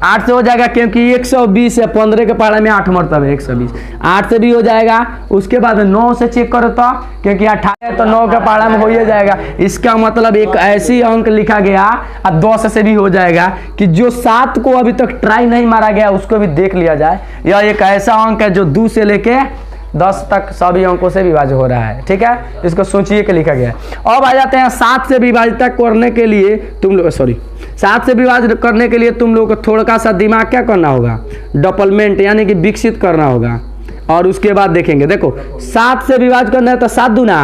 8 से हो जाएगा क्योंकि 120 है, 15 के पारा में 8 मरतब है 120। 8 से भी हो जाएगा। उसके बाद 9 से चेक करो तो क्योंकि 18 है तो 9 के पारा में हो ही जाएगा। इसका मतलब एक ऐसी अंक लिखा गया और 10 से भी हो जाएगा कि जो 7 को अभी तक ट्राई नहीं मारा गया उसको भी देख लिया जाए। यह एक ऐसा अंक है जो 2 से लेके 10 तक सभी अंकों से विभाज्य हो रहा है। ठीक है, इसको सोचिए कि लिखा गया है। अब आ जाते हैं 7 से विभाजित करने के लिए तुम लोग 7 से विभाजित करने के लिए तुम लोग को थोड़ा सा दिमाग क्या करना होगा, डेवलपमेंट यानी कि विकसित करना होगा। और उसके बाद देखेंगे, देखो 7 से विभाजित करना है तो 7 दूना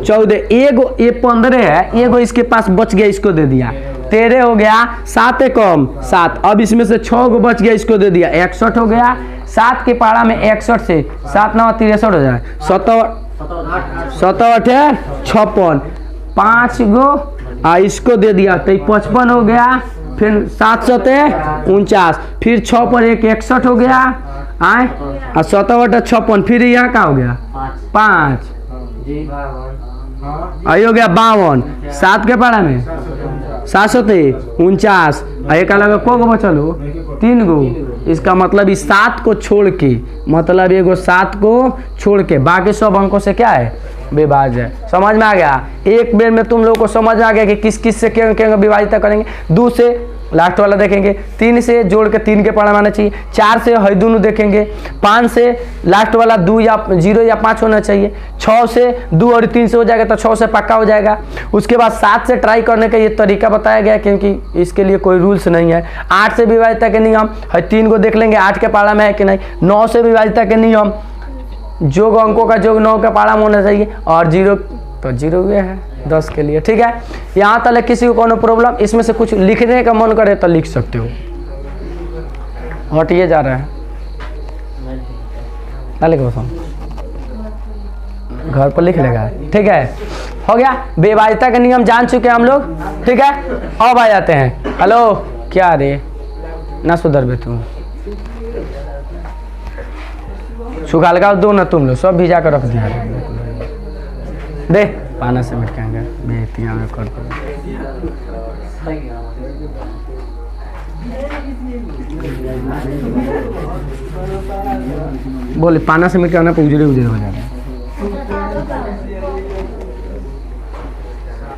14, एगो ये 15 है, एगो इसके पास बच गया इसको दे दिया 13 हो गया। 7 कम 7, अब इसमें से 6 गो बच गया इसको दे दिया 61 हो गया। 7 के पारा में 61 से 7 9 63 हो जाए 7 56, 5 गो इसको दे दिया तो 55 हो गया। फिर 7 7 49, फिर 6 पर 1 61 हो गया। आए और 7 56, फिर यहाँ का हो गया 5 आई हो गया 52। 7 के पारा में 7 7 49, एक अलग को बचल हो 3 गो। इसका मतलब इस 7 को छोड़ के, मतलब एगो 7 को छोड़ के बाकी सब अंकों से क्या है विभाज्य है। समझ में आ गया। एक बेर में तुम लोगों को समझ आ गया कि किस किस से क्या विभाजित करेंगे। 2 से लास्ट वाला देखेंगे, 3 से जोड़ के 3 के पारा में आना चाहिए, 4 से है दोनों देखेंगे, 5 से लास्ट वाला 2 या 0 या 5 होना चाहिए, 6 से 2 और 3 से हो जाएगा तो 6 से पक्का हो जाएगा। उसके बाद 7 से ट्राई करने का ये तरीका बताया गया क्योंकि इसके लिए कोई रूल्स नहीं है। 8 से विभाजित के नियम है, 3 को देख लेंगे 8 के पारा में है कि नहीं। 9 से विभाजित के नियम, जोग अंकों का जोग 9 के पारा में होना चाहिए और 0 तो 0 हुए है 10 के लिए। ठीक है, यहाँ तक किसी को कोनो प्रॉब्लम, इसमें से कुछ लिखने का मन करे तो लिख सकते हो। हटिए जा रहा है घर पर लिख लेगा। ठीक है, हो गया। विभाज्यता के नियम जान चुके हम लोग। ठीक है, अब आ जाते हैं। हेलो क्या रे ना सुधर बे तुम, सुखाल का दो ना तुम लोग सब भिजा कर रख दिया दे पाना से मिटकाएंगे बेतिया में कर बोले पाना से मिटकाना पे उजड़े उजड़े हो जाए।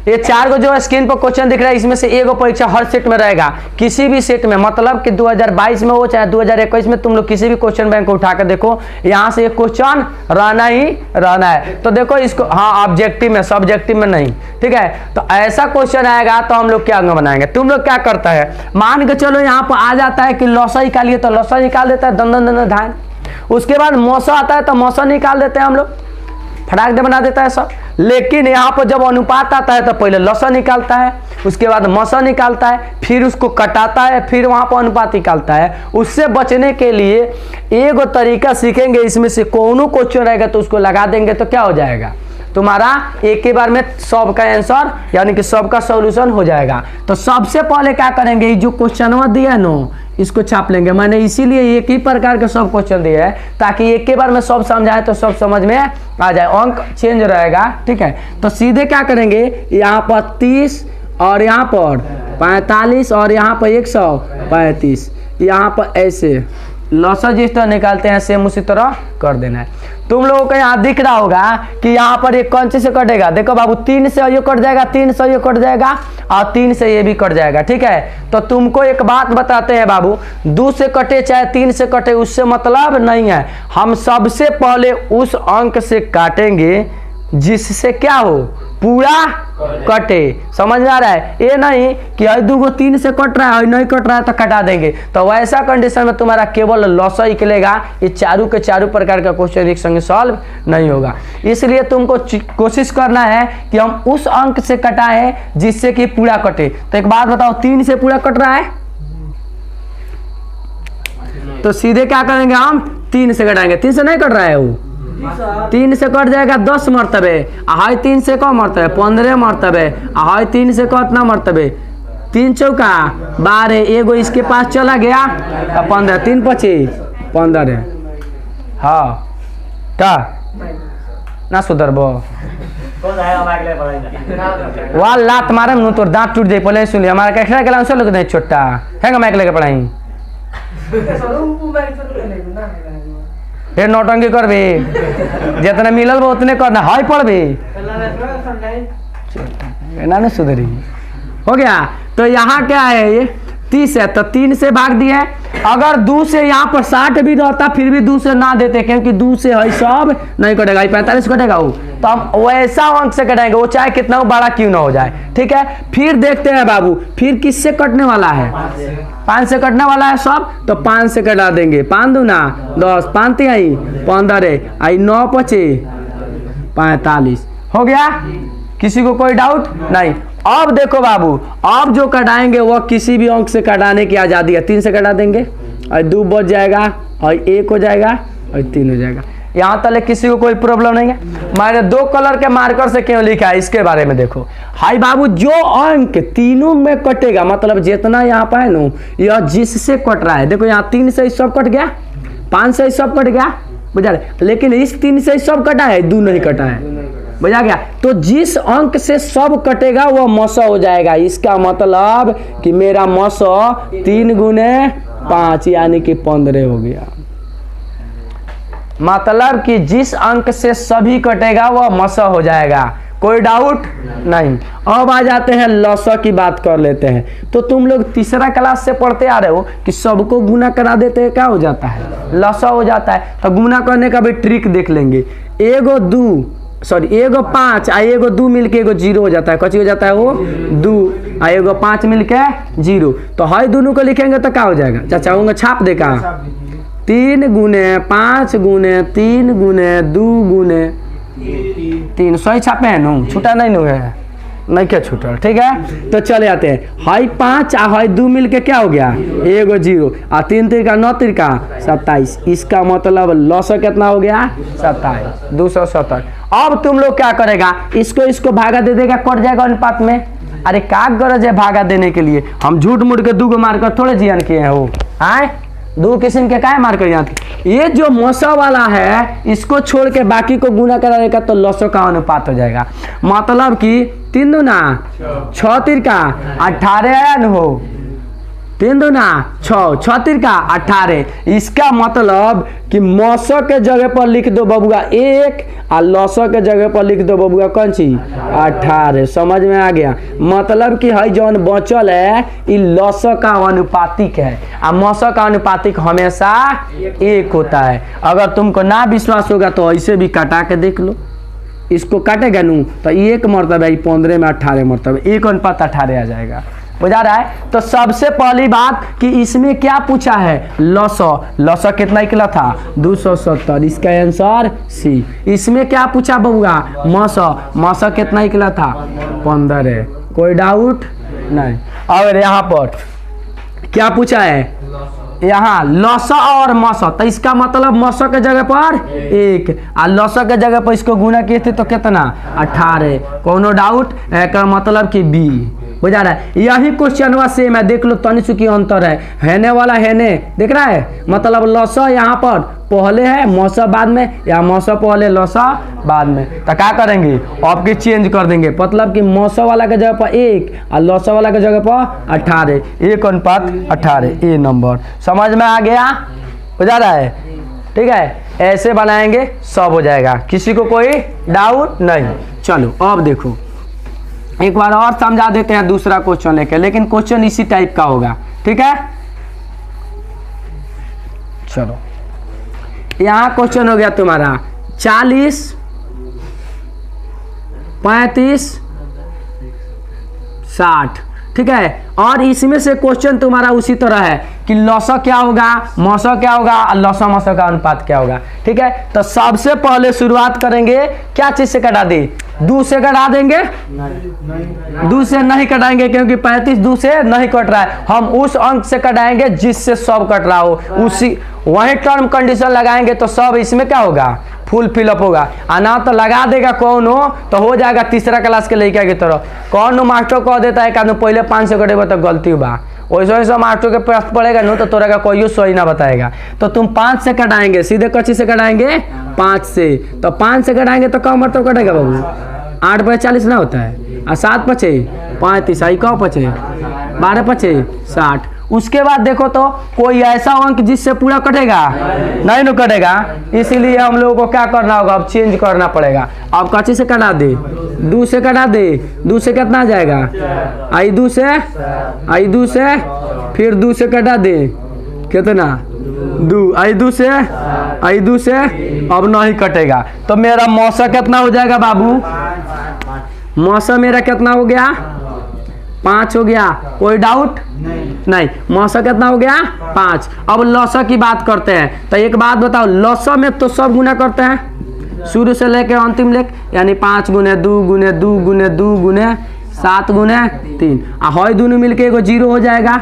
ये 4 को जो स्क्रीन पर क्वेश्चन दिख रहा है इसमें से एगो परीक्षा हर सेट में रहेगा, किसी भी सेट में, मतलब कि 2022 में हो चाहे 2021 में, तुम लोग किसी भी क्वेश्चन बैंक को उठा कर देखो, यहाँ से एक क्वेश्चन रहना ही रहना है। तो देखो इसको, हाँ ऑब्जेक्टिव में, सब्जेक्टिव में नहीं। ठीक है, तो ऐसा क्वेश्चन आएगा तो हम लोग क्या अंग बनाएंगे। तुम लोग क्या करता है, मान के चलो यहाँ पर आ जाता है कि लौसा निकालिए तो लौसा निकाल देता है दंदन दंदन धान। उसके बाद मौसा आता है तो मौसा निकाल देते हैं हम लोग, फटाक दे बना देता है सब। लेकिन यहाँ पर जब अनुपात आता है तो पहले लसा निकालता है, उसके बाद मसा निकालता है, फिर उसको कटाता है, फिर वहाँ पर अनुपात निकालता है। उससे बचने के लिए एक तरीका सीखेंगे, इसमें से कोनो क्वेश्चन रहेगा तो उसको लगा देंगे तो क्या हो जाएगा, तुम्हारा एक ही बार में सबका आंसर यानी कि सबका सॉल्यूशन हो जाएगा। तो सबसे पहले क्या करेंगे, जो क्वेश्चन दिया है नो इसको छाप लेंगे। मैंने इसीलिए एक ही प्रकार के सब क्वेश्चन दिए हैं ताकि एक ही बार में सब समझाए तो सब समझ में आ जाए, अंक चेंज रहेगा। ठीक है, तो सीधे क्या करेंगे, यहाँ पर 30 और यहाँ पर 45 और यहाँ पर 135, यहाँ पर ऐसे लसा जिस तरह निकालते हैं सेम उसी तरह कर देना है। तुम लोगों को यहाँ दिख रहा होगा कि यहाँ पर ये कौन से कटेगा, देखो बाबू 3 से ये कट जाएगा, 3 से ये कट जाएगा और 3 से ये भी कट जाएगा। ठीक है, तो तुमको एक बात बताते हैं बाबू, 2 से कटे चाहे 3 से कटे उससे मतलब नहीं है। हम सबसे पहले उस अंक से काटेंगे जिससे क्या हो, पूरा कटे। समझ में आ रहा है? ये नहीं कि 2 3 से कट रहा है, नहीं कट रहा है तो कटा देंगे, तो वैसा कंडीशन में तुम्हारा केवल लॉस ही निकलेगा। ये चारों के चारों प्रकार का क्वेश्चन एक संग सॉल्व नहीं होगा। इसलिए तुमको कोशिश करना है कि हम उस अंक से कटाएं जिससे कि पूरा कटे। तो एक बात बताओ, 3 से पूरा कट रहा है तो सीधे क्या करेंगे, हम 3 से कटाएंगे। 3 से नहीं कट रहा है, वो 3 से कट जाएगा 10 मरतबे, 3 से कम मरतबे 15 मरतबे, 3 से कितना मरतबे, 3 चौका 12, एगो इसके पास चला गया 15, 3 25 15। हाँ क्या ना सुधरबो वाह लात मारे नु तोर दांत टूट जाए। पहले सुन हमारा कैसा के लाउंस लोग नहीं छोटा है माइक लेके पढ़ाई फिर नौटंकी करबे, जितना मिलल बा उतने करना है, पढ़बे ना नहीं सुधरी। हो गया, तो यहाँ क्या है, ये 30 है तो 3 से भाग दिए। अगर 2 से यहाँ पर 60 भी रहता फिर भी 2 से ना देते, क्योंकि 2 से है सब नहीं कटेगा, 45 कटेगा वो, तो हम वैसा अंक से कटेंगे, वो चाहे कितना बड़ा क्यों ना हो जाए। ठीक है, फिर देखते हैं बाबू, फिर किससे कटने वाला है, 5 से कटने वाला है सब, तो 5 से कटा देंगे। 5 दूना 10, 5 तिहाई 15, 9 25 45। हो गया, किसी को कोई डाउट नहीं। अब देखो बाबू, अब जो कटाएंगे वो किसी भी अंक से कटाने की आज़ादी है। 3 से कटा देंगे और 2 बच जाएगा और 1 हो जाएगा और 3 हो जाएगा। यहाँ तक किसी को कोई प्रॉब्लम नहीं है। मैंने 2 कलर के मार्कर से क्यों लिखा है इसके बारे में देखो। हाई बाबू, जो अंक तीनों में कटेगा, मतलब जितना यहाँ पर है ना, यह जिससे कट रहा है, देखो यहाँ 3 से सब कट गया, 5 से सब कट गया, बुझा रहे, लेकिन इस 3 से सब कटा है, 2 नहीं कटा है, बुझा गया। तो जिस अंक से सब कटेगा वह मसो हो जाएगा। इसका मतलब कि मेरा मसो 3 गुने 5 यानी कि 15 हो गया। मतलब कि जिस अंक से सभी कटेगा वह मसो हो जाएगा, कोई डाउट नहीं। अब आ जाते हैं लॉस की बात कर लेते हैं। तो तुम लोग तीसरा क्लास से पढ़ते आ रहे हो कि सबको गुना करा देते हैं, क्या हो जाता है, लॉस हो जाता है। तो गुना करने का भी ट्रिक देख लेंगे। एगो 5 आ एगो 2 मिलके एगो 0 हो जाता है। कची हो जाता है वो 2 आ एगो 5 मिलके 0। तो हर दोनों को लिखेंगे तो क्या हो जाएगा, चाचा होंगे छाप देगा 3 गुने 5 गुने 3 गुने 2 गुने 3। सही छापे है नु, छूटा नहीं नु है, नहीं क्या छूटा। ठीक है, तो चले आते हैं। हाई 5 आ हाई 2 मिलके क्या हो गया, एगो 0 आ 3 3 9 3 27। इसका मतलब लॉस कितना हो गया, 27, 270। अब तुम लोग क्या करेगा, इसको भागा दे देगा, कट जाएगा अनुपात में। अरे क्या गरज है भागा देने के लिए, हम झूठ मूठ के 2 को मारकर थोड़े जियन किए हैं वो, आए 2 किस्म के काय मारकर यहाँ। ये जो मौसा वाला है इसको छोड़ के बाकी को गुना करा देगा तो लॉसों का अनुपात हो जाएगा। मतलब कि 3 दूना 6 3 18 आया न हो, 3 दूना 6 6 3 18। इसका मतलब कि मौसो के जगह पर लिख दो बबुआ 1 और लॉसो के जगह पर लिख दो बबुआ कौन सी 18। समझ में आ गया। मतलब कि है जौन बचल है ये लॉसो का अनुपातिक है और मौसो का अनुपातिक हमेशा 1 होता है। अगर तुमको ना विश्वास होगा तो ऐसे भी काटा के देख लो। इसको काटेगा नू तो 1 मरतबा 15 में 18 मरतबा 1 अनुपात 18 आ जाएगा। बुझा रहा है। तो सबसे पहली बात कि इसमें क्या पूछा है, लॉसो कितना निकला था 270। इसका आंसर सी। इसमें क्या पूछा बबुआ, मौसो कितना निकला था 15। कोई डाउट नहीं। और यहाँ पर क्या पूछा है, यहाँ लॉसो और मौसो, तो इसका मतलब मौसो के जगह पर 1 और लॉसो के जगह पर इसको गुना किए थे तो कितना 18। कोनो डाउट, का मतलब कि बी। बुझा रहा है। यही क्वेश्चन सेम है, देख लो तनी सुखी अंतर है, हेने वाला हेने देख रहा है। मतलब लॉसो यहाँ पर पहले है मौसो बाद में, या मौसो पहले लॉसो बाद में। तो क्या करेंगे आपके चेंज कर देंगे। मतलब कि मौसो वाला के जगह पर 1 और लॉसो वाला के जगह पर 18, 1 अनुपात 18 ए नंबर। समझ में आ गया, बुझा रहा है। ठीक है। ऐसे बनाएंगे सब हो जाएगा, किसी को कोई डाउट नहीं। चलो अब देखो एक बार और समझा देते हैं दूसरा क्वेश्चन लेके, लेकिन क्वेश्चन इसी टाइप का होगा, ठीक है। चलो यहाँ क्वेश्चन हो गया तुम्हारा 40, 35, 60, ठीक है। और इसमें से क्वेश्चन तुम्हारा उसी तरह है कि लौसा क्या होगा, मौसा क्या होगा और लौसा मौसा का अनुपात क्या होगा, ठीक है। तो सबसे पहले शुरुआत करेंगे क्या चीज से कटा दी, दू से कटा देंगे, दू से नहीं कटाएंगे क्योंकि 35 दू से नहीं कट रहा है, हम उस अंक से कटाएंगे जिससे सब कट रहा हो, उसी वही टर्म कंडीशन लगाएंगे तो सब इसमें क्या होगा, फुल फिलअप होगा। और ना तो लगा देगा कौन हो जाएगा तीसरा क्लास के लड़का की तरह, कौन मास्टर कह देता है कि पहले 5 से कटेगा तो गलती बा, वैसे वैसे मास्टर के प्रश्न पड़ेगा नो तो तोरा का कोई सही ना बताएगा। तो तुम 5 से कटाएंगे, सीधे कच्ची से कटाएंगे 5 से, तो 5 से कटाएंगे तो कम मतलब कटेगा बाबू, 8 × 40 ना होता है, और 7 × 5 = 35, आई कौ 5 12 × 5 60। उसके बाद देखो तो कोई ऐसा अंक जिससे पूरा कटेगा नहीं ना कटेगा, इसीलिए हम लोगों को क्या करना होगा, अब चेंज करना पड़ेगा। अब कच्ची से कटा दे, दू से कटा दे, दू से कितना जाएगा, आई दू से फिर दू से कटा दे कितना, दू, आई दू से अब नहीं कटेगा। तो मेरा मौसा कितना हो जाएगा बाबू, मौसा मेरा कितना हो गया, 5 हो गया, कोई डाउट नहीं। मौसा कितना हो गया, 5। अब लौसा की बात करते हैं, तो एक बात बताओ, लौसा में तो सब गुना करते हैं शुरू से लेके अंतिम लेक, यानी 5 × 2 × 2 × 2 × 7 × 3, हई दोनों मिलके एगो 0 हो जाएगा,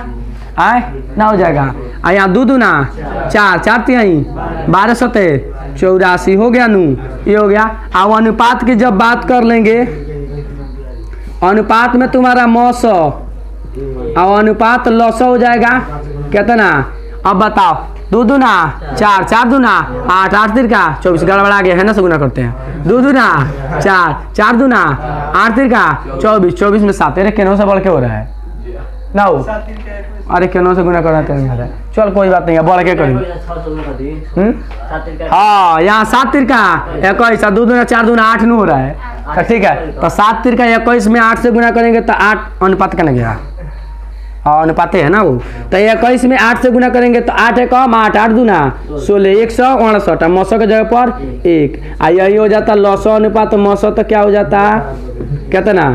आए ना हो जाएगा। यहाँ 2 दूना 4, 4 3 12 7 84 हो गया नू, ये हो गया। अब अनुपात की जब बात कर लेंगे, अनुपात में तुम्हारा मौसा और अनुपात लौसा हो जाएगा कितना, अब बताओ, 2 दूना 4, 4 दूना 8, 8 तिरका 24, गड़बड़ा गया है ना, से गुना करते हैं, 2 दूना 4, 4 दूना 8 तिरका 24, 24 में 7, अरे केनों से बढ़ के हो रहा है ना हो, अरे केनों से गुना करना है, चल कोई बात नहीं है, बढ़ के करी। हाँ यहाँ 7 तिरका 21, 2 दूना 4 दूना 8 नहीं हो रहा है, तो ठीक है। तो 7 तिरका 21 में 8 से गुना करेंगे तो 8 अनुपात का नहीं गया, हाँ अनुपात है ना वो, तो 21 में 8 से गुना करेंगे तो 8 है कम, 8 8 दूना 16, 168, मौसो के जगह पर 1, यही हो जाता लौसो अनुपात, तो मौसो तो क्या हो जाता कितना,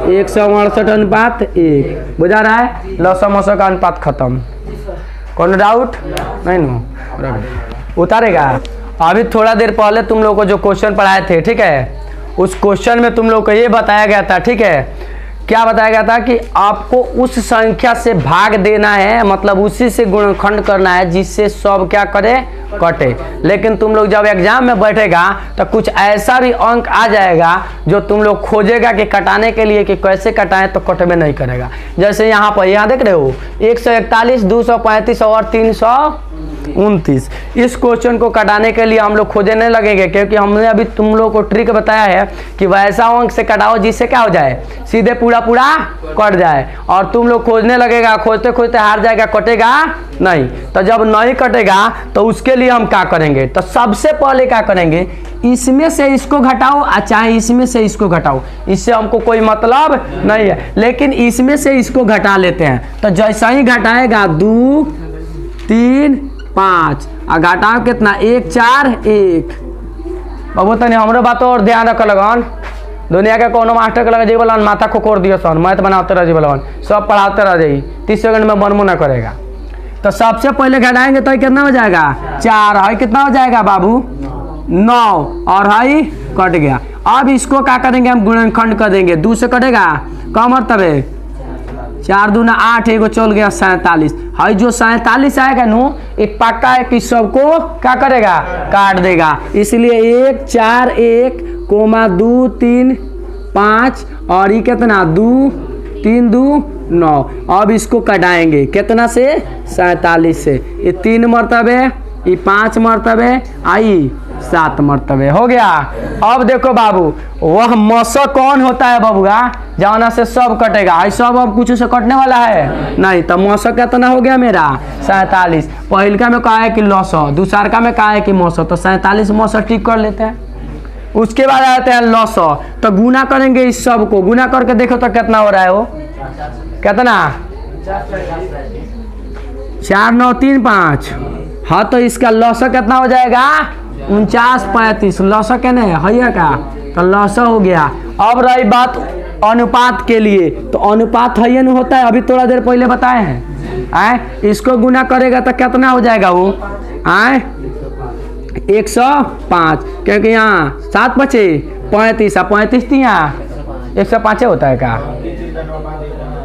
168 अनुपात 1, बुझा रहा है, लौसो मौसो का अनुपात खत्म, कौन डाउट नहीं नो, उतारेगा। अभी थोड़ा देर पहले तुम लोग को जो क्वेश्चन पढ़ाए थे, ठीक है, उस क्वेश्चन में तुम लोग को ये बताया गया था, ठीक है, क्या बताया गया था कि आपको उस संख्या से भाग देना है, मतलब उसी से गुणनखंड करना है जिससे सब क्या करे, कटे। लेकिन तुम लोग जब एग्जाम में बैठेगा तो कुछ ऐसा भी अंक आ जाएगा जो तुम लोग खोजेगा कि कटाने के लिए कि कैसे कटाएं, तो कटवे नहीं करेगा। जैसे यहाँ पर यहाँ देख रहे हो 141, 235 और 329, इस क्वेश्चन को कटाने के लिए हम लोग खोजे नहीं लगेंगे, क्योंकि हमने अभी तुम लोग को ट्रिक बताया है कि वैसा अंक से कटाओ जिससे क्या हो जाए, सीधे पूरा कट जाए, और तुम लोग खोजने लगेगा, खोजते खोजते हार जाएगा, कटेगा नहीं। तो जब नहीं कटेगा तो उसके लिए हम क्या करेंगे, तो सबसे पहले क्या करेंगे, इसमें से इसको घटाओ, चाहे इसमें से इसको घटाओ, इससे हमको कोई मतलब नहीं है, लेकिन इसमें से इसको घटा लेते हैं। तो जैसा ही घटाएगा 2 3 5, और घटाओ कितना, 1 4 1, बाबू तनी हमरो बात और ध्यान रख लगन, दुनिया के कोनो मास्टर के लगे जी बोला माथा खोकोर दियो सन, मैथ बनाते रह जी बोला, सब पढ़ाते रह जाई, 30 सेकंड में बनमो ना करेगा। तो सबसे पहले घटाएंगे तो कितना हो जाएगा, 4, है कितना हो जाएगा बाबू 9, और है कट गया। अब इसको क्या करेंगे, हम गुणनखंड कर देंगे, 2 से कटेगा, कम मतलब है 4 दूना 8, एगो चल गया 47, है जो 47 आएगा नो, एक पक्का है कि सबको क्या करेगा, काट देगा, इसलिए 1 4 1, 2 3 5, और ये कितना 2 3 2 9। अब इसको कटाएंगे कितना से, 47 से, ये 3 मरतबे, ये 5 मरतबे, आई 7 मरतबे हो गया। अब देखो बाबू, वह मौसम कौन होता है बबुआ, जाना से सब कटेगा, सब अब कुछ से कटने वाला है नहीं। तो मौसम कितना हो गया मेरा 47। पहिलका में कहा है कि लौसौ, दूसरका में कहा है कि मौसम, तो 47 मौसम ठीक कर लेते हैं। उसके बाद आते हैं लौसौ, तो गुना करेंगे इस सब को, गुना करके देखो तो कितना हो रहा है, वो कितना 4 9 3 5। हाँ तो इसका लौसौ कितना हो जाएगा 49 35। लौसौ कहने है का, तो लौसौ हो गया। अब रही बात अनुपात के लिए, तो अनुपात है न होता है, अभी थोड़ा देर पहले बताए हैं। आए इसको गुना करेगा तो कितना हो जाएगा वो, आए 105, क्योंकि यहाँ 7 बचे 35, 35 थी यहाँ 105 होता है क्या,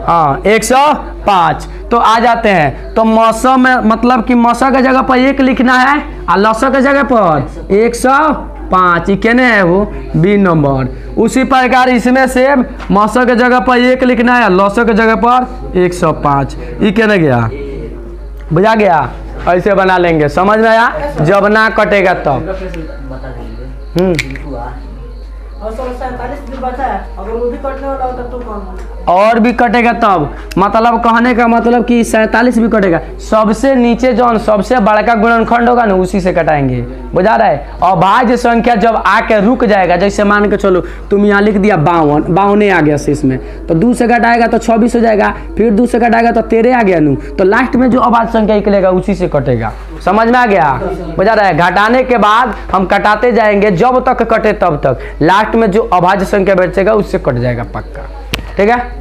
हाँ 105। तो आ जाते हैं, तो मौसम में मतलब कि मौसम के जगह पर 1 लिखना है और लौसौ के जगह पर 105, कहने है वो बी नंबर। उसी प्रकार इसमें से मौसम के जगह पर 1 लिखना है, लौसौ के जगह पर 105, ये कहने गया, बुझा गया। ऐसे बना लेंगे, समझ में आया, जब ना कटेगा तब। और भी कटेगा तब, मतलब कहने का मतलब कि 47 भी कटेगा। सबसे नीचे जो सबसे बड़का गुणनखंड होगा ना उसी से कटाएंगे, बुझा रहा है। और भाज्य संख्या जब आके रुक जाएगा, जैसे मान के चलो तुम यहाँ लिख दिया 52, 52 आ गया शेष में, तो 2 से घटाएगा तो 26 हो जाएगा, फिर 2 से घटाएगा तो 13 आ गया नू, तो लास्ट में जो अभाज्य संख्या निकलेगा उसी से कटेगा। समझ में आ गया, बुझा रहा है। घटाने के बाद हम कटाते जाएंगे, जब तक कटे तब तक, लास्ट में जो अभाज्य संख्या बचेगा उससे कट जाएगा पक्का, ठीक है।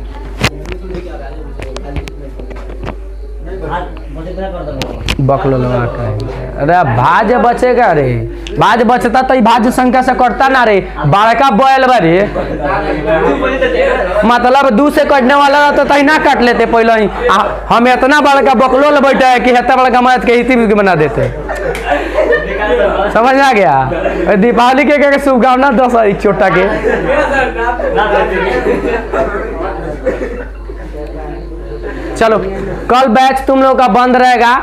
बकलो लगा कर, अरे भाज्य बचेगा रे, भाज्य बचता तो भाज्य संख्या से कटता ना रे, बड़का बैल रे, मतलब 2 से कटने वाला तो तही ना काट लेते पहले ही। हम इतना बड़का बकलो ले बैठा है कि इतना बड़का मर्द के हिती भी बना देते। समझ में आ गया। दीपावली के शुभकामना 10 छोटा के। चलो कल बैच तुम लोग का बंद रहेगा,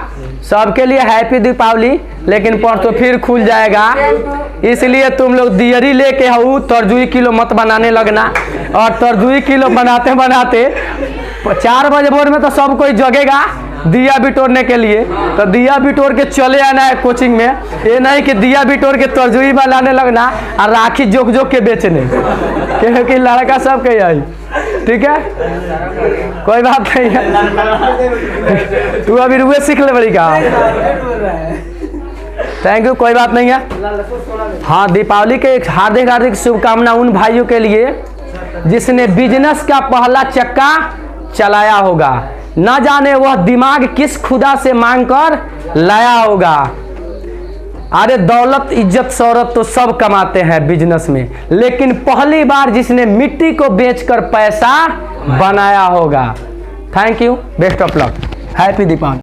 सबके लिए हैप्पी दीपावली, लेकिन परसों फिर खुल जाएगा। इसलिए तुम लोग दियरी लेके आओ, तरजुई किलो मत बनाने लगना। और तरजुई किलो बनाते बनाते 4 बजे भोर में तो सब कोई जगेगा दिया बिटोरने के लिए, तो दिया बिटोर के चले आना है कोचिंग में। ये नहीं कि दिया बिटोर के तरजुई बनाने लगना और राखी जोक जोक के बेचने, क्योंकि लड़का सब के आई, ठीक है, कोई बात नहीं है। तू अभी रुए सीख ले बड़ी का, थैंक यू, कोई बात नहीं है। हाँ, दीपावली के एक हार्दिक हार्दिक शुभकामना उन भाइयों के लिए जिसने बिजनेस का पहला चक्का चलाया होगा। न जाने वह दिमाग किस खुदा से मांग कर लाया होगा। अरे दौलत इज्जत शौहरत तो सब कमाते हैं बिजनेस में, लेकिन पहली बार जिसने मिट्टी को बेचकर पैसा बनाया होगा। Thank you, best of luck, happy Deepawali.